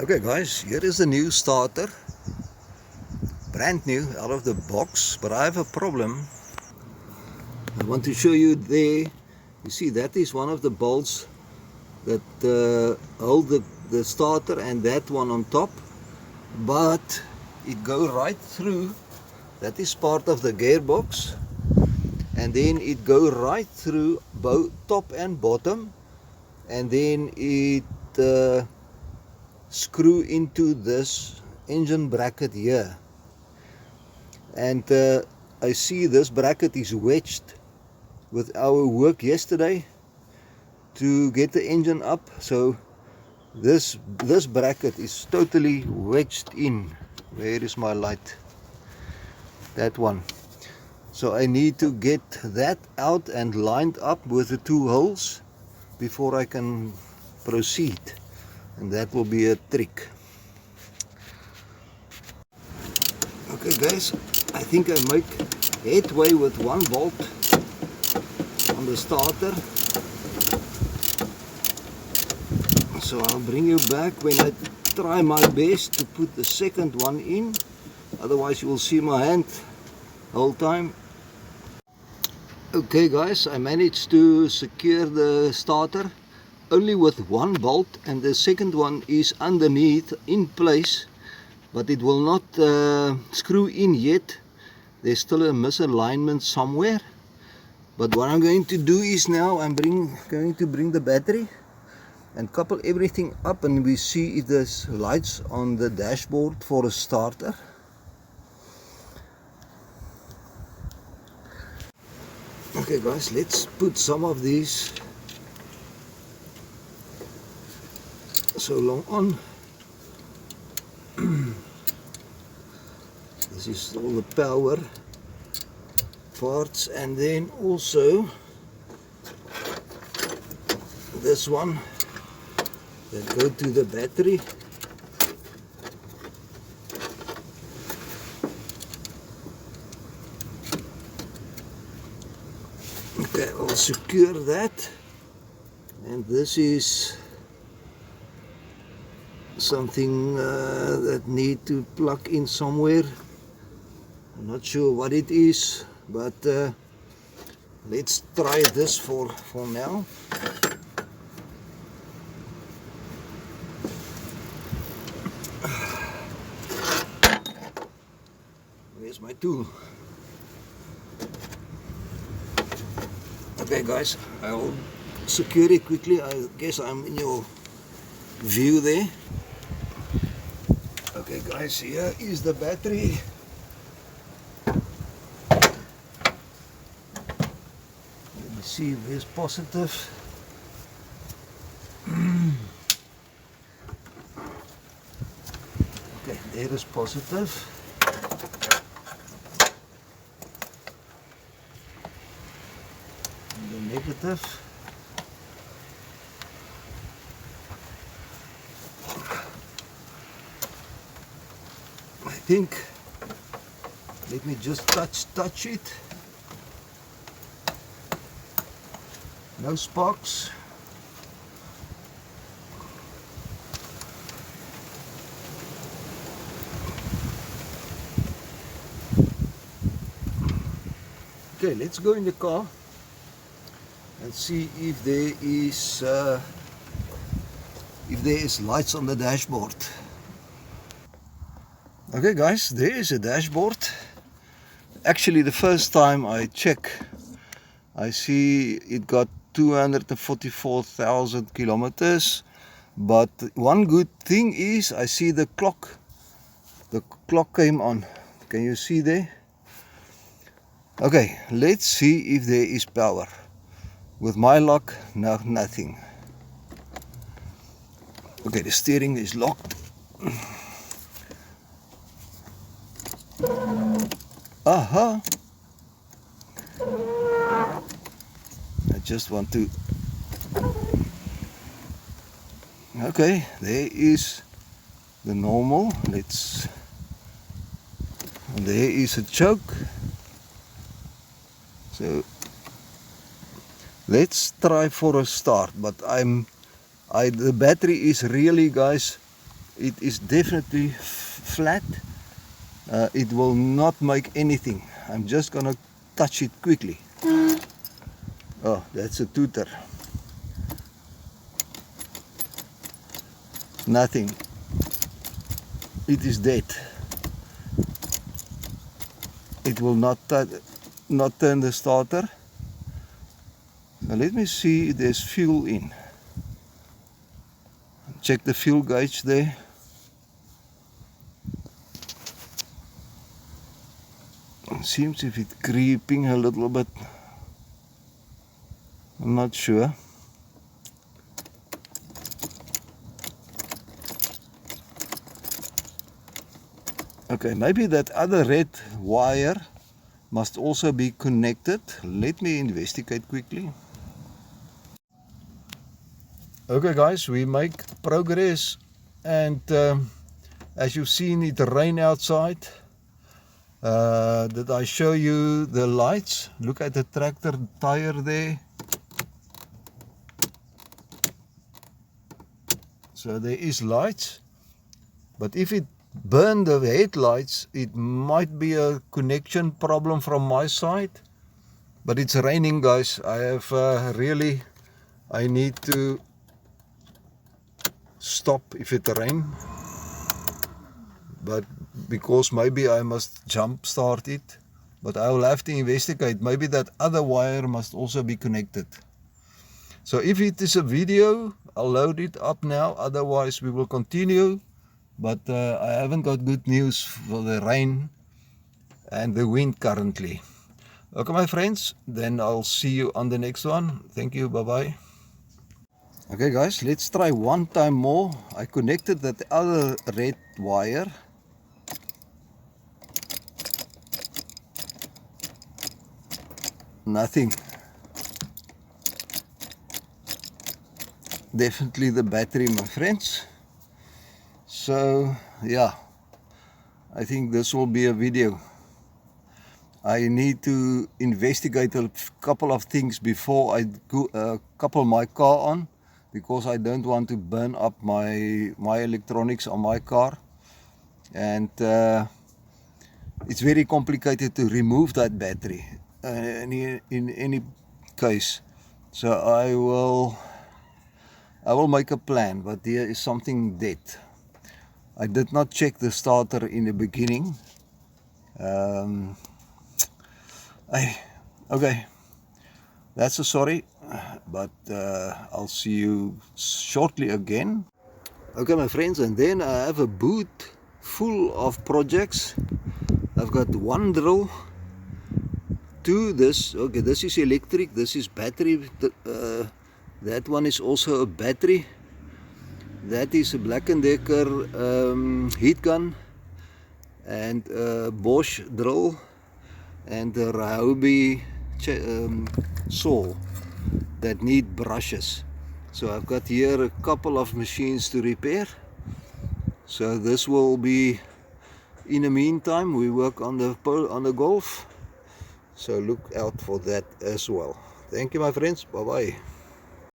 Okay guys, here is the new starter, brand new out of the box, but I have a problem. I want to show you there. You see, that is one of the bolts that hold the starter, and that one on top, but it goes right through. That is part of the gearbox, and then it goes right through both top and bottom, and then it screw into this engine bracket here. And I see this bracket is wedged with our work yesterday to get the engine up. So this bracket is totally wedged in. Where is my light? That one. So I need to get that out and lined up with the two holes before I can proceed, and that will be a trick. Okay guys, I think I make headway with one bolt on the starter. So I'll bring you back when I try my best to put the second one in. Otherwise you will see my hand the whole time. Okay guys, I managed to secure the starter only with one bolt, and the second one is underneath in place, but it will not screw in yet. There's still a misalignment somewhere. But what I'm going to do is now I'm going to bring the battery and couple everything up, and we see if there's lights on the dashboard for a starter. Okay guys, let's put some of these so long on. This is all the power parts, and then also this one that go to the battery. Okay, I'll secure that, and this is something that need to plug in somewhere. I'm not sure what it is, but let's try this for now. Where's my tool? Okay guys, I'll secure it quickly. I guess I'm in your view there. Okay guys, here is the battery. Let me see where's positive. Okay, there is positive. And the negative. I think, let me just touch it. No sparks. Okay, let's go in the car and see if there is lights on the dashboard. Okay guys, there is a dashboard. Actually, the first time I check, I see it got 244,000 kilometers. But one good thing is I see the clock. The clock came on. Can you see there? Okay, let's see if there is power. With my luck, no, nothing. Okay, the steering is locked. Aha! I just want to... Okay, there is the normal. There is a choke. So let's try for a start. But the battery is really, guys, it is definitely flat. It will not make anything. I'm just gonna touch it quickly. Oh, that's a tooter. Nothing. It is dead. It will not turn the starter. So let me see if there's fuel in. Check the fuel gauge there. It seems if it's creeping a little bit. I'm not sure. Okay, maybe that other red wire must also be connected. Let me investigate quickly. Okay guys, we make progress, and as you've seen, it rain outside. Did I show you the lights? Look at the tractor tire there. So there is lights, but if it burn the headlights, it might be a connection problem from my side. But it's raining guys. I have I need to stop if it rain, but because maybe I must jump start it, but I will have to investigate. Maybe that other wire must also be connected. So if it is a video, I'll load it up now, otherwise we will continue. But I haven't got good news for the rain and the wind currently. Okay my friends, then I'll see you on the next one. Thank you, bye bye. Okay guys, let's try one time more. I connected that other red wire. Nothing. Definitely the battery, my friends. So yeah, I think this will be a video. I need to investigate a couple of things before I couple my car on, because I don't want to burn up my electronics on my car, and it's very complicated to remove that battery in any case. So I will make a plan, but there is something dead. I did not check the starter in the beginning. Okay, that's a sorry, but I'll see you shortly again. Okay my friends, and then I have a boot full of projects. I've got one drill, two this, okay, this is electric, this is battery, that one is also a battery. That is a Black & Decker heat gun, and a Bosch drill, and a Ryobi saw that need brushes. So I've got here a couple of machines to repair. So this will be, in the meantime, we work on the Golf. So look out for that as well. Thank you my friends, bye bye.